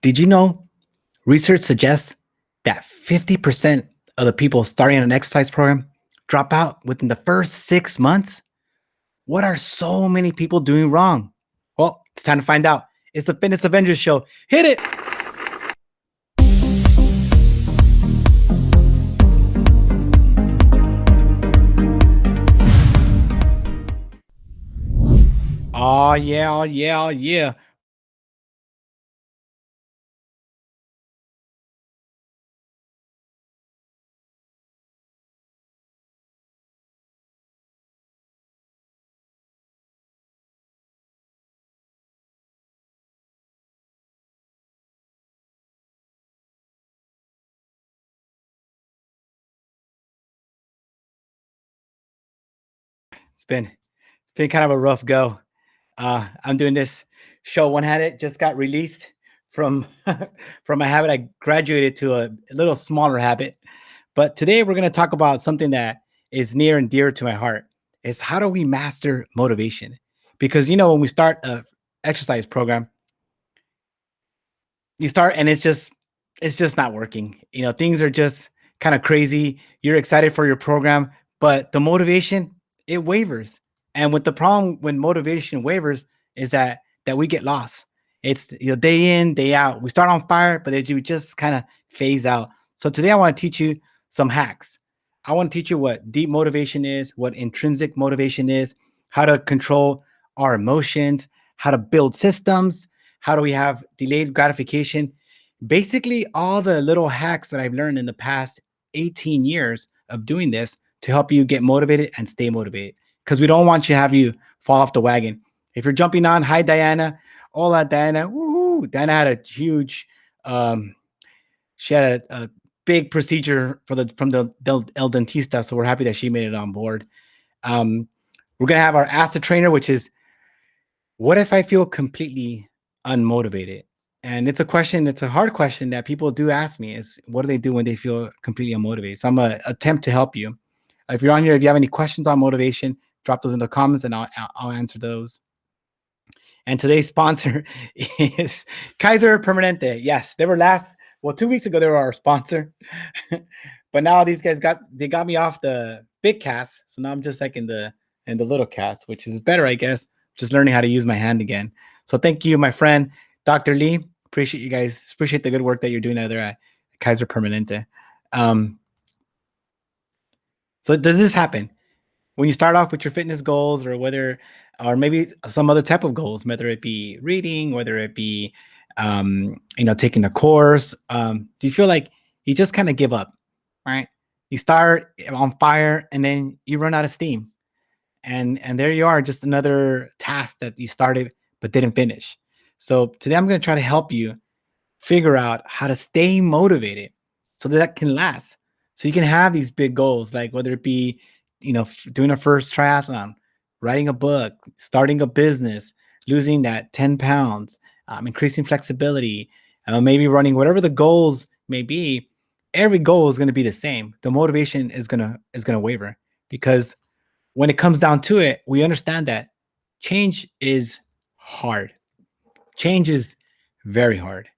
Did you know research suggests that 50% of the people starting an exercise program drop out within the first 6 months? What are so many people doing wrong? Well, it's time to find out. It's the Fitness Avengers show. Hit it! Oh, yeah, oh, yeah, oh, yeah. It's been kind of a rough go. I'm doing this show one habit just got released from from a habit I graduated to a little smaller habit. But today we're going to talk about something that is near and dear to my heart. Is how do we master motivation? Because when we start a exercise program, you start and it's just not working. Things are just kind of crazy. You're excited for your program, but the motivation, it wavers. And with the problem when motivation wavers is that we get lost. It's day in, day out. We start on fire, but then you just kind of phase out. So today I want to teach you some hacks. I want to teach you what deep motivation is, what intrinsic motivation is, how to control our emotions, how to build systems, how do we have delayed gratification? Basically, all the little hacks that I've learned in the past 18 years of doing this to help you get motivated and stay motivated. Because we don't want you to have you fall off the wagon. If you're jumping on, hi Diana, hola Diana, woohoo! Diana had a huge, um, she had a big procedure from the El Dentista, so we're happy that she made it on board. Um, we're gonna have our acid trainer, which is what if I feel completely unmotivated? And it's a hard question that people do ask me is what do they do when they feel completely unmotivated? So I'm gonna attempt to help you. If you're on here, if you have any questions on motivation, drop those in the comments and I'll answer those. And today's sponsor is Kaiser Permanente. Yes, they were 2 weeks ago they were our sponsor. But now these guys got me off the big cast. So now I'm just like in the little cast, which is better, I guess. Just learning how to use my hand again. So thank you, my friend, Dr. Lee. Appreciate you guys. Appreciate the good work that you're doing out there at Kaiser Permanente. Um, so does this happen? When you start off with your fitness goals or maybe some other type of goals, whether it be reading, whether it be taking a course, do you feel like you just kind of give up, right? You start on fire and then you run out of steam, and there you are, just another task that you started but didn't finish. So today I'm going to try to help you figure out how to stay motivated so that can last. So you can have these big goals, like whether it be, doing a first triathlon, writing a book, starting a business, losing that 10 pounds, increasing flexibility, maybe running, whatever the goals may be. Every goal is going to be the same. The motivation is going to waver because when it comes down to it, we understand that change is hard. Change is very hard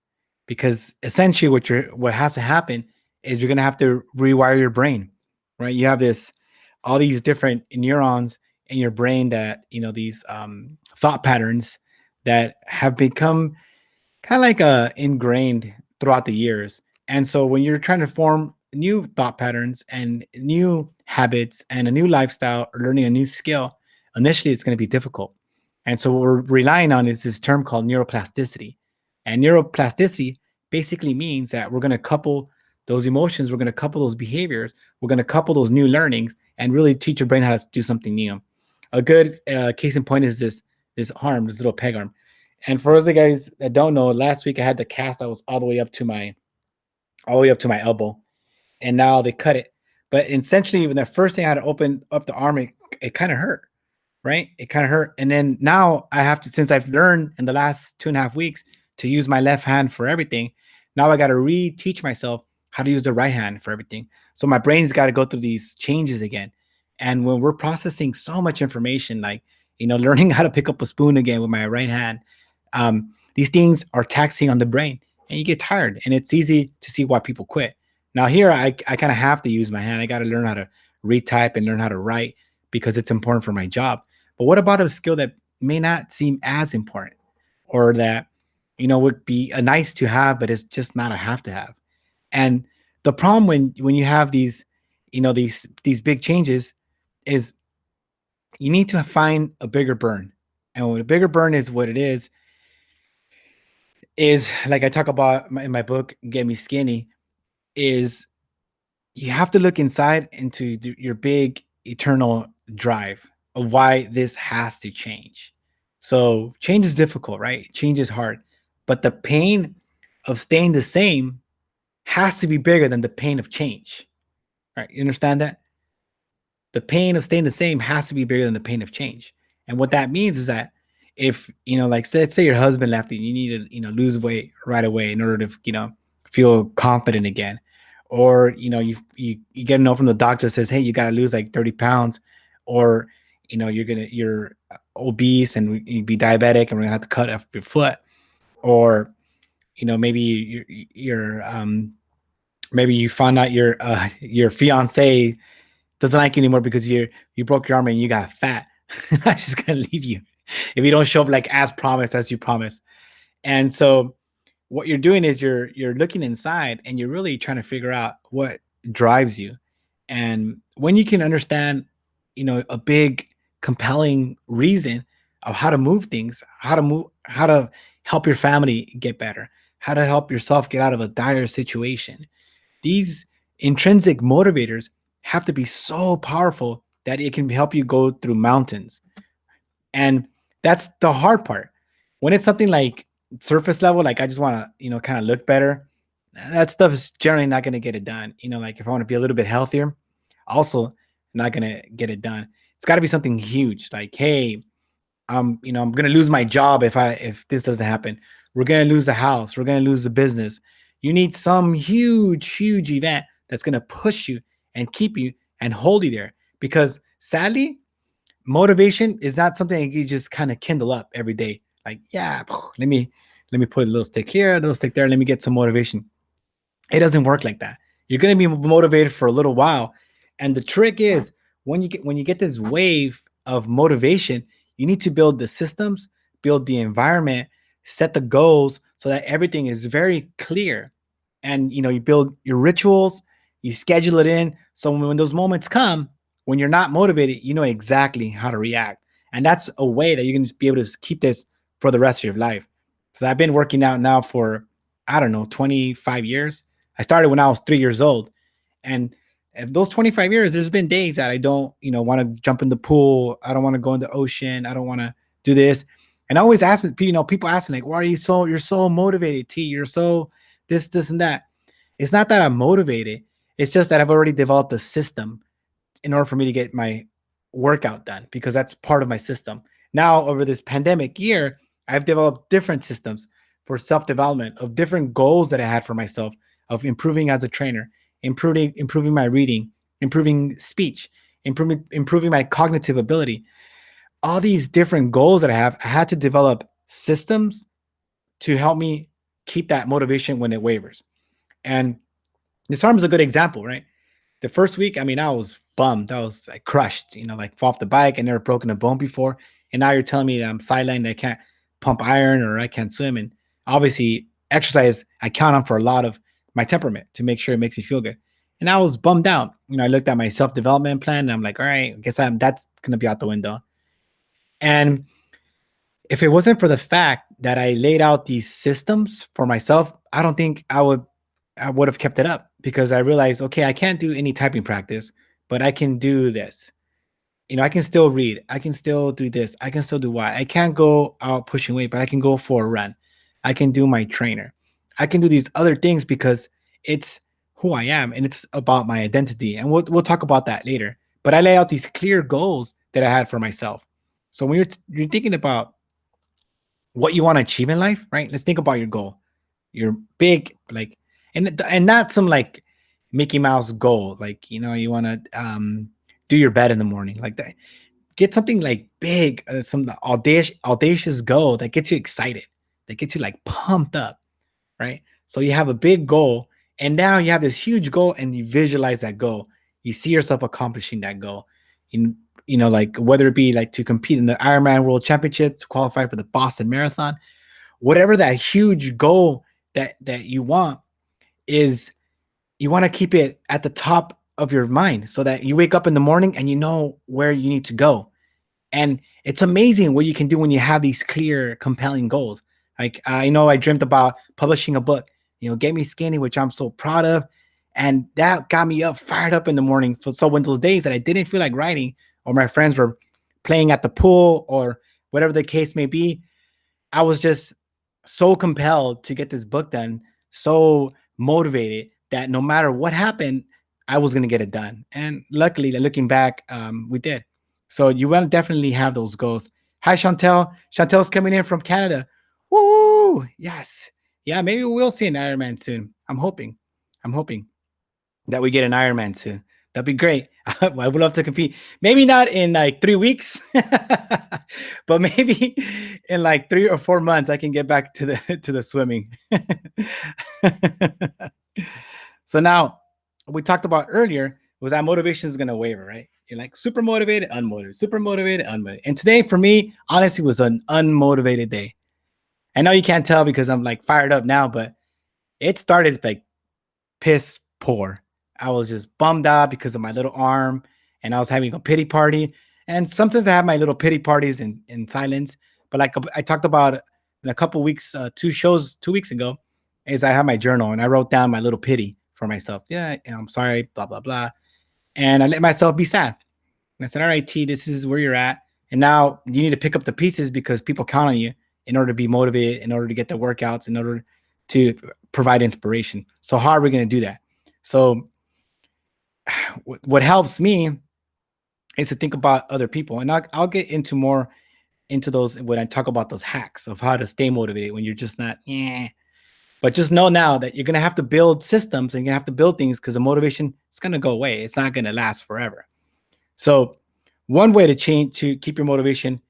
because essentially what has to happen is you're going to have to rewire your brain, right? You have this all these different neurons in your brain that these thought patterns that have become kind of like ingrained throughout the years. And so when you're trying to form new thought patterns and new habits and a new lifestyle or learning a new skill, initially it's going to be difficult. And so what we're relying on is this term called neuroplasticity. And neuroplasticity basically means that we're going to couple those emotions, we're going to couple those behaviors, we're going to couple those new learnings and really teach your brain how to do something new. A good case in point is this arm, this little peg arm. And for those of you guys that don't know, last week I had the cast that was all the way up to my elbow, and now they cut it. But essentially, when the first thing I had to open up the arm, it kind of hurt, right? It kind of hurt, and then now I have to, since I've learned in the last 2.5 weeks to use my left hand for everything. Now I got to reteach myself how to use the right hand for everything. So my brain's got to go through these changes again. And when we're processing so much information, like learning how to pick up a spoon again with my right hand, these things are taxing on the brain. and you get tired, and it's easy to see why people quit. Now here I kind of have to use my hand. I got to learn how to retype and learn how to write because it's important for my job. But what about a skill that may not seem as important, or that would be a nice to have, but it's just not a have to have? And the problem when you have these, these big changes, is you need to find a bigger burn. And when a bigger burn is what it is like I talk about in my book, Get Me Skinny, is you have to look inside into your big eternal drive of why this has to change. So change is difficult, right? Change is hard, but the pain of staying the same has to be bigger than the pain of change, right? You understand that? The pain of staying the same has to be bigger than the pain of change. And what that means is that if, like, let's say your husband left you, you need to, lose weight right away in order to, feel confident again. Or, you get a note from the doctor that says, hey, you got to lose like 30 pounds, or, you're obese and you be diabetic and we're gonna have to cut off your foot. Or, maybe maybe you found out your fiance doesn't like you anymore because you broke your arm and you got fat. I'm just gonna leave you if you don't show up like as promised, as you promised. And so what you're doing is you're looking inside and you're really trying to figure out what drives you. And when you can understand, a big compelling reason of how to move things, how to help your family get better, how to help yourself get out of a dire situation, these intrinsic motivators have to be so powerful that it can help you go through mountains. And that's the hard part. When it's something like surface level, like I just want to, kind of look better, that stuff is generally not going to get it done. Like if I want to be a little bit healthier, also not going to get it done. It's got to be something huge. Like, hey, I'm gonna lose my job if this doesn't happen. We're gonna lose the house. We're gonna lose the business. You need some huge, huge event that's gonna push you and keep you and hold you there. Because sadly, motivation is not something you just kind of kindle up every day. Like, yeah, let me put a little stick here, a little stick there. Let me get some motivation. It doesn't work like that. You're going to be motivated for a little while, and the trick is when you get this wave of motivation, you need to build the systems, build the environment, set the goals so that everything is very clear. And you build your rituals, you schedule it in, so when those moments come, when you're not motivated, you know exactly how to react. And that's a way that you can just be able to keep this for the rest of your life. So I've been working out now for, I don't know, 25 years. I started when I was 3 years old. And if those 25 years, there's been days that I don't, want to jump in the pool. I don't want to go in the ocean. I don't want to do this. And I always ask, people ask me like, why are you're so motivated, T? You're so this, and that. It's not that I'm motivated. It's just that I've already developed a system in order for me to get my workout done, because that's part of my system. Now, over this pandemic year, I've developed different systems for self-development of different goals that I had for myself, of improving as a trainer, improving my reading, improving speech, improving my cognitive ability. All these different goals that I had to develop systems to help me keep that motivation when it wavers. And this arm is a good example, right? The first week, I mean, I was bummed. I was like crushed, like fall off the bike. I never broken a bone before. And now you're telling me that I'm sidelined, I can't pump iron or I can't swim. And obviously, exercise, I count on for a lot of my temperament to make sure it makes me feel good. And I was bummed out. I looked at my self development plan and I'm like, all right, I guess that's going to be out the window. And if it wasn't for the fact that I laid out these systems for myself, I don't think I would have kept it up, because I realized, okay, I can't do any typing practice, but I can do this. I can still read. I can still do this. I can still do what. I can't go out pushing weight, but I can go for a run. I can do my trainer. I can do these other things because it's who I am and it's about my identity. And we'll talk about that later. But I lay out these clear goals that I had for myself. So when you're thinking about what you want to achieve in life, right? Let's think about your goal. Your big, like, and not some like Mickey Mouse goal, like you want to do your bed in the morning, like that. Get something like big, some audacious goal that gets you excited, that gets you like pumped up, right? So you have a big goal, and now you have this huge goal, and you visualize that goal. You see yourself accomplishing that goal. In like whether it be like to compete in the Ironman World Championship, to qualify for the Boston Marathon, whatever that huge goal that you want is, you want to keep it at the top of your mind so that you wake up in the morning and you know where you need to go. And it's amazing what you can do when you have these clear, compelling goals. Like, I know I dreamt about publishing a book, Get Me Skinny, which I'm so proud of. And that got me up, fired up in the morning. So when those days that I didn't feel like writing, or my friends were playing at the pool, or whatever the case may be, I was just so compelled to get this book done, so motivated that no matter what happened, I was going to get it done. And luckily, looking back, we did. So you want to definitely have those goals. Hi, Chantel. Chantel's coming in from Canada. Woo! Yes. Yeah, maybe we'll see an Ironman soon. I'm hoping. I'm hoping that we get an Ironman soon. That'd be great. I would love to compete. Maybe not in like 3 weeks, but maybe in like 3 or 4 months, I can get back to the swimming. So now, we talked about earlier was that motivation is gonna waver, right? You're like super motivated, unmotivated, super motivated, unmotivated. And today for me, honestly, was an unmotivated day. I know you can't tell because I'm like fired up now, but it started like piss poor. I was just bummed out because of my little arm, and I was having a pity party. And sometimes I have my little pity parties in silence. But like I talked about in a couple weeks, 2 weeks ago, is I have my journal and I wrote down my little pity for myself. Yeah, I'm sorry, blah blah blah, and I let myself be sad. And I said, all right, T, this is where you're at, and now you need to pick up the pieces because people count on you in order to be motivated, in order to get the workouts, in order to provide inspiration. So how are we going to do that? So what helps me is to think about other people, and I'll get into more into those when I talk about those hacks of how to stay motivated when you're just not. But just know now that you're going to have to build systems, and you're going to have to build things because the motivation is going to go away. It's not going to last forever. So one way to keep your motivation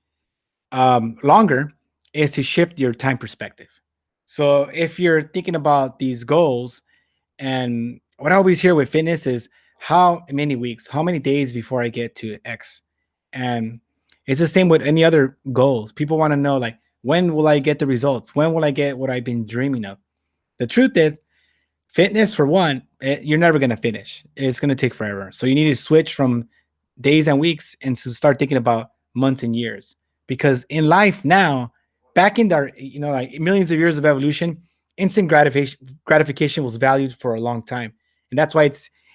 longer is to shift your time perspective. So if you're thinking about these goals, and what I always hear with fitness is how many weeks, how many days before I get to X. And it's the same with any other goals. People want to know, like, when will I get the results? When will I get what I've been dreaming of? The truth is, fitness, for one, you're never going to finish. It's going to take forever. So you need to switch from days and weeks and to start thinking about months and years. Because in life now, back in the like millions of years of evolution, instant gratification was valued for a long time, and that's why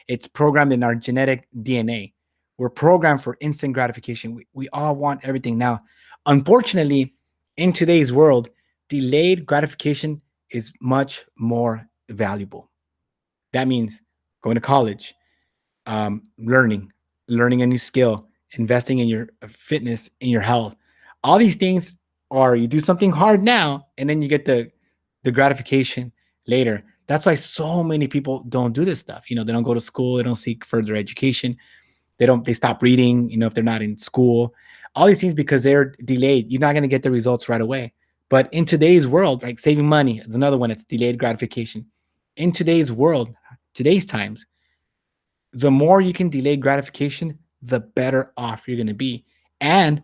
it's programmed in our genetic DNA. We're programmed for instant gratification. We all want everything now. Unfortunately, in today's world, delayed gratification is much more valuable. That means going to college, learning a new skill, investing in your fitness, in your health. All these things are, you do something hard now, and then you get the gratification later. That's why so many people don't do this stuff. They don't go to school, they don't seek further education, they stop reading. If they're not in school, all these things because they're delayed. You're not going to get the results right away. But in today's world, right, saving money is another one. It's delayed gratification. In today's world, today's times, the more you can delay gratification, the better off you're going to be. And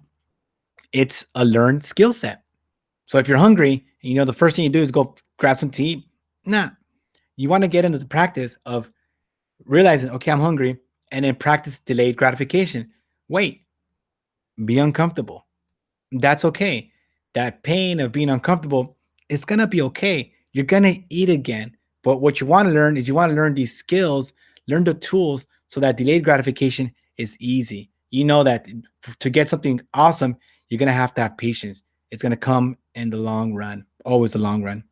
it's a learned skill set. So if you're hungry, the first thing you do is go grab something to eat. Nah, you want to get into the practice of realizing, okay, I'm hungry, and then practice delayed gratification. Wait, be uncomfortable. That's okay. That pain of being uncomfortable, it's going to be okay. You're going to eat again. But what you want to learn is you want to learn these skills, learn the tools so that delayed gratification is easy. You know that to get something awesome, you're going to have patience. It's going to come in the long run, always the long run.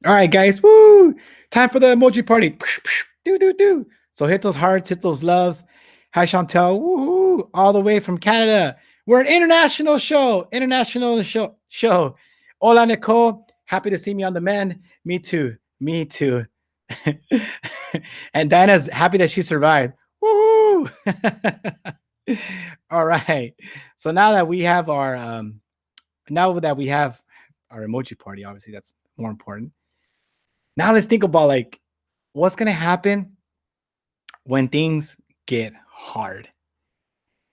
All right, guys. Woo! Time for the emoji party. Do, do, do. So hit those hearts, hit those loves. Hi, Chantel. Woo! All the way from Canada. We're an international show. International show. Hola, Nicole. Happy to see me on the mend. Me too. Me too. And Diana's happy that she survived. Woo! All right. So now that we have our emoji party, obviously that's more important. Now let's think about like what's gonna happen when things get hard.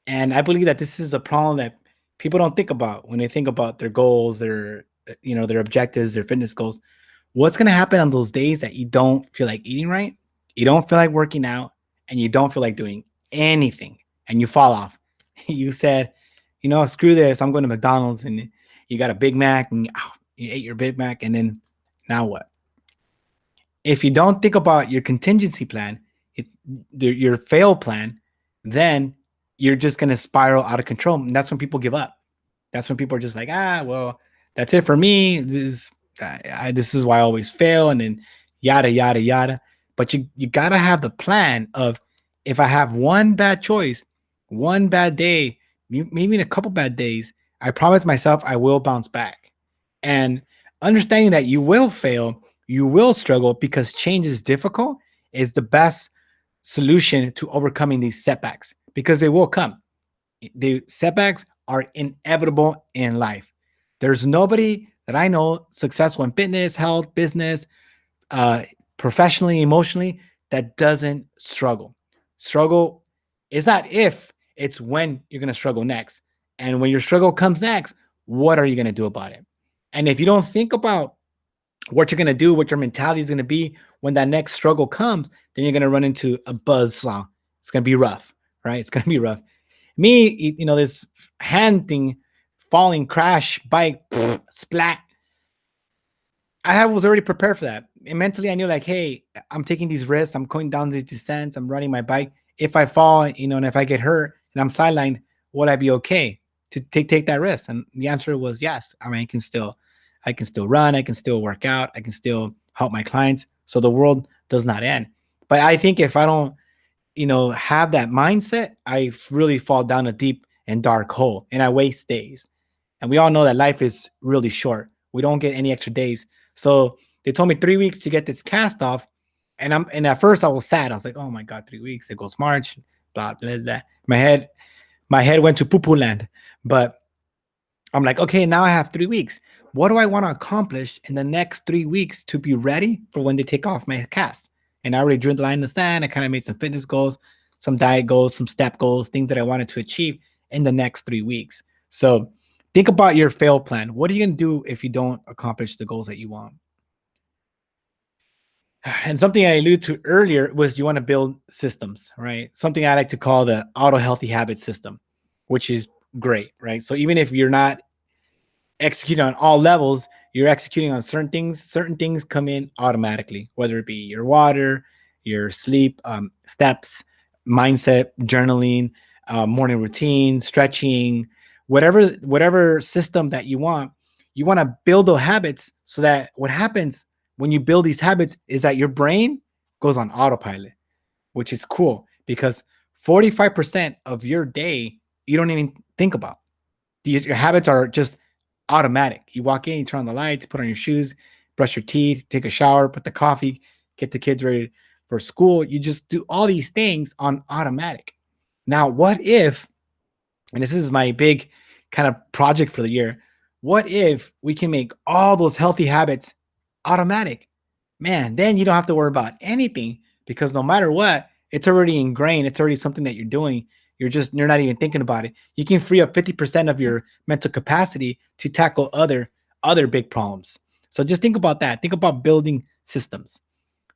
And I believe that this is a problem that people don't think about when they think about their goals, their their objectives, their fitness goals. What's going to happen on those days that you don't feel like eating right? You don't feel like working out and you don't feel like doing anything and you fall off. You said, screw this. I'm going to McDonald's and you got a Big Mac and you ate your Big Mac and then now what? If you don't think about your contingency plan, it's your fail plan, then you're just going to spiral out of control. And that's when people give up. That's when people are just like, well, that's it for me. This is why I always fail. And then yada, yada, yada. But you got to have the plan of if I have one bad choice, one bad day, maybe in a couple bad days, I promise myself I will bounce back. And understanding that you will fail, you will struggle because change is difficult is the best solution to overcoming these setbacks because they will come. The setbacks are inevitable in life. There's nobody that I know successful in fitness, health, business, uh, professionally, emotionally, that doesn't struggle. Struggle is not if, it's when you're going to struggle next. And when your struggle comes next, what are you going to do about it? And if you don't think about what you're going to do, what your mentality is going to be when that next struggle comes, then you're going to run into a buzz saw. It's going to be rough, right? It's going to be rough. Me, this hand thing, falling, crash, bike, splat. I was already prepared for that. And mentally, I knew like, hey, I'm taking these risks. I'm going down these descents. I'm riding my bike. If I fall, and if I get hurt and I'm sidelined, would I be okay to take that risk? And the answer was yes. I mean, I can still run. I can still work out. I can still help my clients. So the world does not end. But I think if I don't, have that mindset, I really fall down a deep and dark hole and I waste days. And we all know that life is really short. We don't get any extra days. So they told me 3 weeks to get this cast off. And at first I was sad. I was like, oh my God, 3 weeks. It goes March, blah, blah, blah. My head went to poo poo land. But I'm like, okay, now I have 3 weeks. What do I want to accomplish in the next 3 weeks to be ready for when they take off my cast? And I already drew the line in the sand. I kind of made some fitness goals, some diet goals, some step goals, things that I wanted to achieve in the next 3 weeks. So think about your fail plan. What are you going to do if you don't accomplish the goals that you want? And something I alluded to earlier was you want to build systems, right? Something I like to call the auto healthy habit system, which is great, right? So even if you're not executing on all levels, you're executing on certain things. Certain things come in automatically, whether it be your water, your sleep, steps, mindset, journaling, morning routine, stretching, whatever system that you want. You want to build those habits so that what happens when you build these habits is that your brain goes on autopilot, which is cool because 45% of your day you don't even think about. Your habits are just automatic. You walk in, you turn on the lights, put on your shoes, brush your teeth, take a shower, put the coffee, get the kids ready for school. You just do all these things on automatic. Now, what if, and this is my big kind of project for the year, what if we can make all those healthy habits automatic? Man, then you don't have to worry about anything because no matter what, it's already ingrained. It's already something that you're doing. You're not even thinking about it. You can free up 50% of your mental capacity to tackle other big problems. So just think about that. Think about building systems.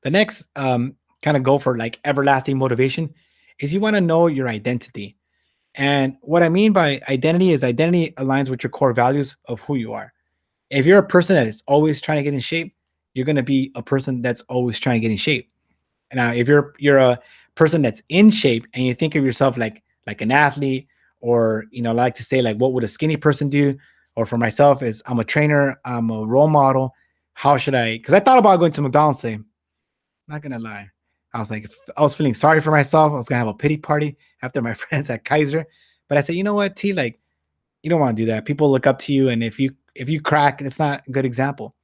The next kind of goal for like everlasting motivation is you want to know your identity. And what I mean by identity is identity aligns with your core values of who you are. If you're a person that is always trying to get in shape, you're going to be a person that's always trying to get in shape. Now, if you're a person that's in shape and you think of yourself like an athlete, or like to say like what would a skinny person do, or for myself is I'm a trainer, I'm a role model. How should I? Because I thought about going to McDonald's today. Not gonna lie, I was like, I was feeling sorry for myself. I was gonna have a pity party after my friends at Kaiser, but I said, you know what, T, like you don't want to do that. People look up to you, and if you crack, it's not a good example.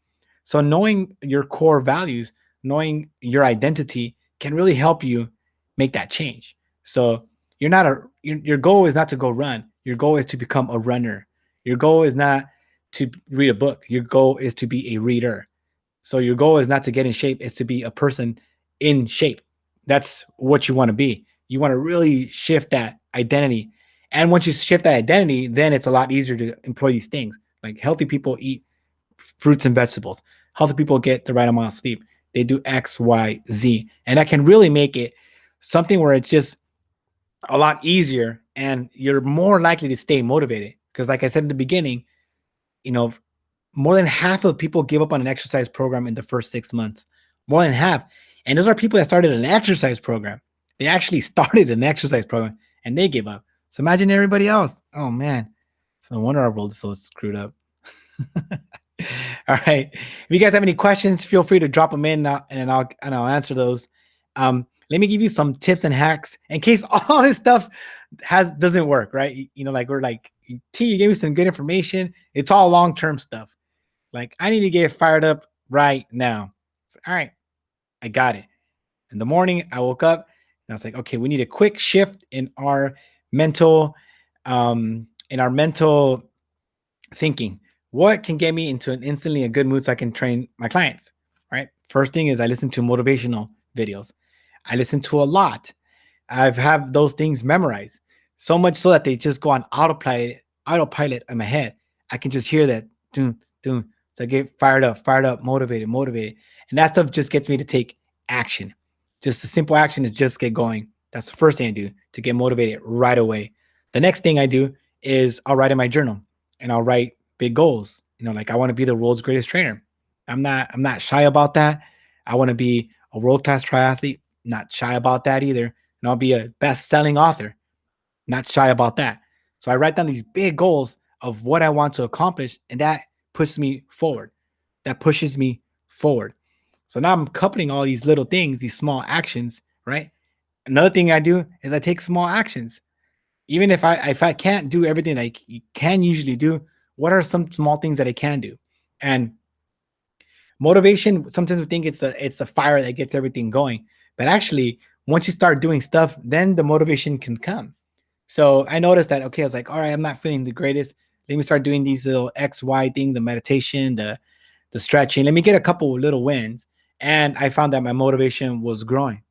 So knowing your core values, knowing your identity can really help you make that change. So your goal is not to go run. Your goal is to become a runner. Your goal is not to read a book. Your goal is to be a reader. So your goal is not to get in shape, it's to be a person in shape. That's what you want to be. You want to really shift that identity. And once you shift that identity, then it's a lot easier to employ these things. Like healthy people eat fruits and vegetables. Healthy people get the right amount of sleep. They do X, Y, Z. And that can really make it something where it's just a lot easier and you're more likely to stay motivated. Because, like I said in the beginning, you know, more than half of people give up on an exercise program in the first 6 months. More than half. And those are people that started an exercise program. They actually started an exercise program and they give up. So imagine everybody else. Oh man. So no wonder our world is so screwed up. All right. If you guys have any questions, feel free to drop them in and I'll answer those. Let me give you some tips and hacks in case all this stuff doesn't work, right? Like we're like, T, you gave me some good information. It's all long-term stuff. Like I need to get fired up right now. So, all right, I got it. In the morning, I woke up and I was like, okay, we need a quick shift mental, in our mental thinking. What can get me into an instantly a good mood so I can train my clients? Right. First thing is I listen to motivational videos. I listen to a lot. I've have those things memorized so much so that they just go on autopilot in my head. I can just hear that doom, doom. So I get fired up, motivated, motivated. And that stuff just gets me to take action. Just a simple action is just get going. That's the first thing I do to get motivated right away. The next thing I do is I'll write in my journal and I'll write big goals. Like I want to be the world's greatest trainer. I'm not shy about that. I want to be a world-class triathlete. Not shy about that either. And I'll be a best-selling author. Not shy about that. So I write down these big goals of what I want to accomplish, and that pushes me forward. That pushes me forward. So now I'm coupling all these little things, these small actions, right? Another thing I do is I take small actions. Even if I can't do everything I can usually do, what are some small things that I can do? And motivation, sometimes we think it's the fire that gets everything going, but actually, once you start doing stuff, then the motivation can come. So I noticed that, okay, I was like, all right, I'm not feeling the greatest. Let me start doing these little XY things, the meditation, the stretching. Let me get a couple little wins. And I found that my motivation was growing.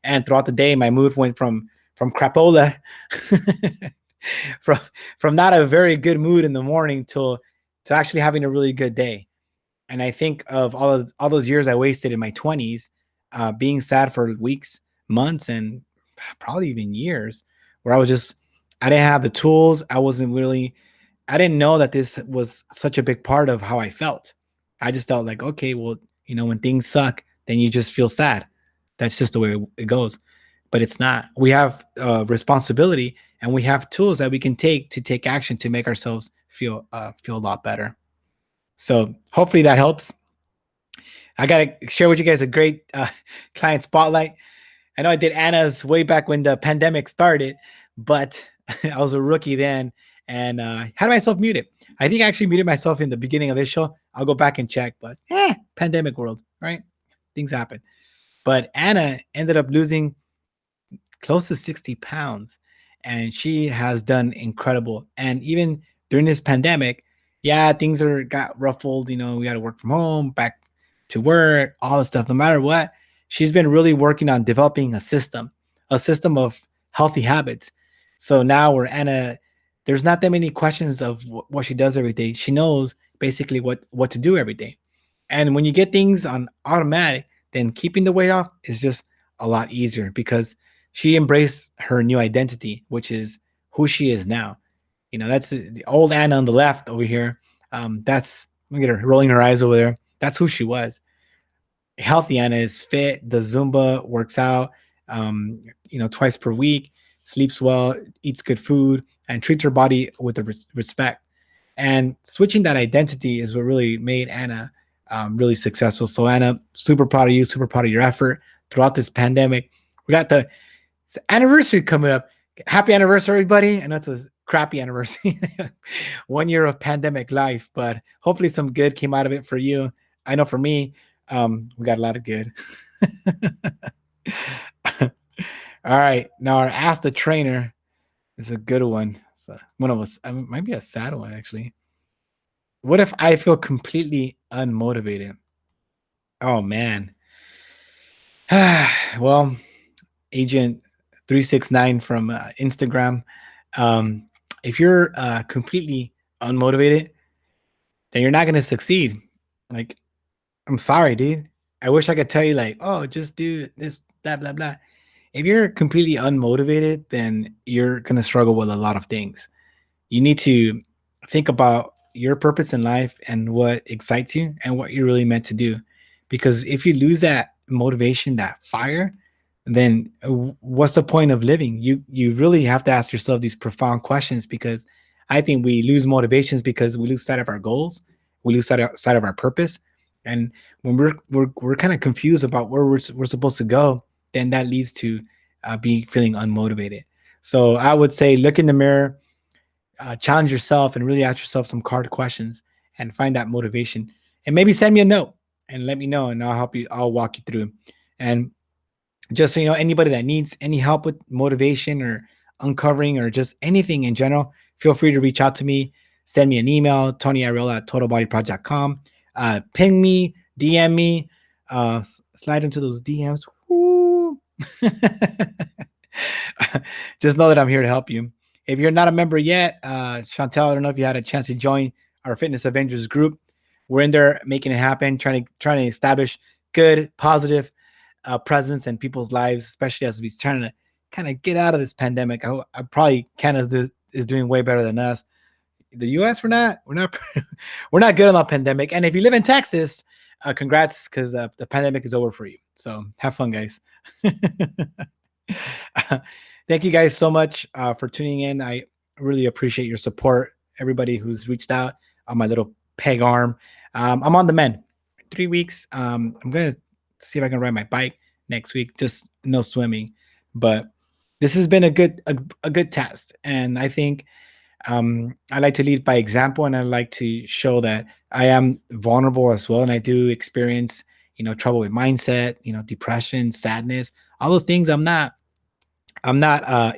And throughout the day, my mood went from crapola, from from not a very good mood in the morning to actually having a really good day. And I think of all those years I wasted in my 20s, being sad for weeks, months, and probably even years, where I didn't have the tools. I didn't know that this was such a big part of how I felt. I just felt like, okay, well, when things suck, then you just feel sad. That's just the way it goes. But it's not. We have responsibility and we have tools that we can take action to make ourselves feel a lot better. So hopefully that helps. I gotta share with you guys a great client spotlight. I know I did Anna's way back when the pandemic started, but I was a rookie then and had myself muted. I think I actually muted myself in the beginning of this show. I'll go back and check, but pandemic world, right? Things happen. But Anna ended up losing close to 60 pounds and she has done incredible. And even during this pandemic, yeah, things got ruffled. We got to work from home, back to work, all the stuff. No matter what, she's been really working on developing a system of healthy habits. So now we're Anna. There's not that many questions of what she does every day. She knows basically what to do every day. And when you get things on automatic, then keeping the weight off is just a lot easier because she embraced her new identity, which is who she is now. That's the old Anna on the left over here. That's look at her rolling her eyes over there. That's who she was. Healthy Anna is fit, does Zumba, works out, twice per week, sleeps well, eats good food, and treats her body with the respect. And switching that identity is what really made Anna really successful. So Anna, super proud of you, super proud of your effort throughout this pandemic. We got the anniversary coming up. Happy anniversary, everybody. I know it's a crappy anniversary, 1 year of pandemic life, but hopefully some good came out of it for you. I know for me, we got a lot of good. All right. Now our Ask the Trainer is a good one. So one of us, might be a sad one actually. What if I feel completely unmotivated? Oh man. Well, Agent 369 from Instagram. Um, if you're completely unmotivated, then you're not gonna succeed. Like, I'm sorry, dude. I wish I could tell you like, oh, just do this, blah blah blah. If you're completely unmotivated, then you're gonna struggle with a lot of things. You need to think about your purpose in life and what excites you and what you're really meant to do. Because if you lose that motivation, that fire, then what's the point of living? You really have to ask yourself these profound questions, because I think we lose motivations because we lose sight of our goals, we lose sight of our purpose, and when we're kind of confused about where we're supposed to go, then that leads to be feeling unmotivated. So I would say look in the mirror, challenge yourself, and really ask yourself some hard questions and find that motivation. And maybe send me a note and let me know, and I'll help you. I'll walk you through. And just so you know, anybody that needs any help with motivation or uncovering or just anything in general, feel free to reach out to me. Send me an email, Tony Arreola at totalbodyproject.com. Ping me, DM me, slide into those DMs. Woo. Just know that I'm here to help you. If you're not a member yet, Chantel, I don't know if you had a chance to join our Fitness Avengers group. We're in there making it happen, trying to establish good, positive presence in people's lives, especially as we're trying to kind of get out of this pandemic. I probably Canada is doing way better than us. The U.S. we're not we're not good on the pandemic. And if you live in Texas, congrats, because the pandemic is over for you. So have fun, guys. Thank you guys so much for tuning in. I really appreciate your support. Everybody who's reached out on my little peg arm. I'm on the mend. 3 weeks. I'm gonna see if I can ride my bike next week. Just no swimming, but this has been a good test, and I think I like to lead by example, and I like to show that I am vulnerable as well, and I do experience trouble with mindset, depression, sadness, all those things. I'm not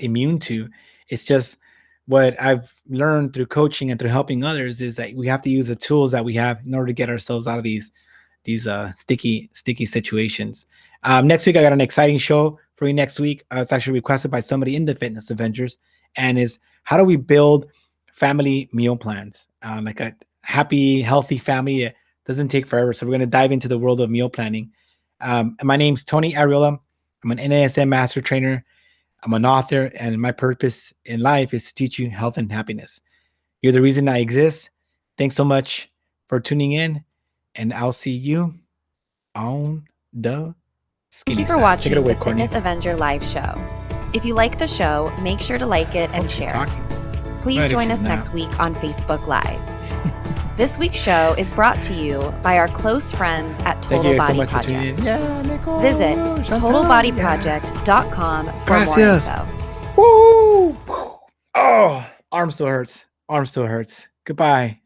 immune to. It's just what I've learned through coaching and through helping others is that we have to use the tools that we have in order to get ourselves out of these sticky situations. Next week I got an exciting show for you. Next week, it's actually requested by somebody in the Fitness Avengers, and is how do we build family meal plans, like a happy, healthy family. It doesn't take forever. So we're going to dive into the world of meal planning. My name's Tony Arreola. I'm an NASM master trainer. I'm an author, and my purpose in life is to teach you health and happiness. You're the reason I exist. Thanks so much for tuning in, and I'll see you on the skinny Thank you for side. watching Take it away, the Courtney. Fitness Avenger live show. If you like the show, make sure to like it and share it. Please Right, join if us she's next not. week on Facebook Live. This week's show is brought to you by our close friends at Thank Total you guys so Body much for tuning in. Project. Yeah, Nicole. Visit Chantal, totalbodyproject.com for more Gracias. info. Woo! Oh, arm still hurts. Goodbye.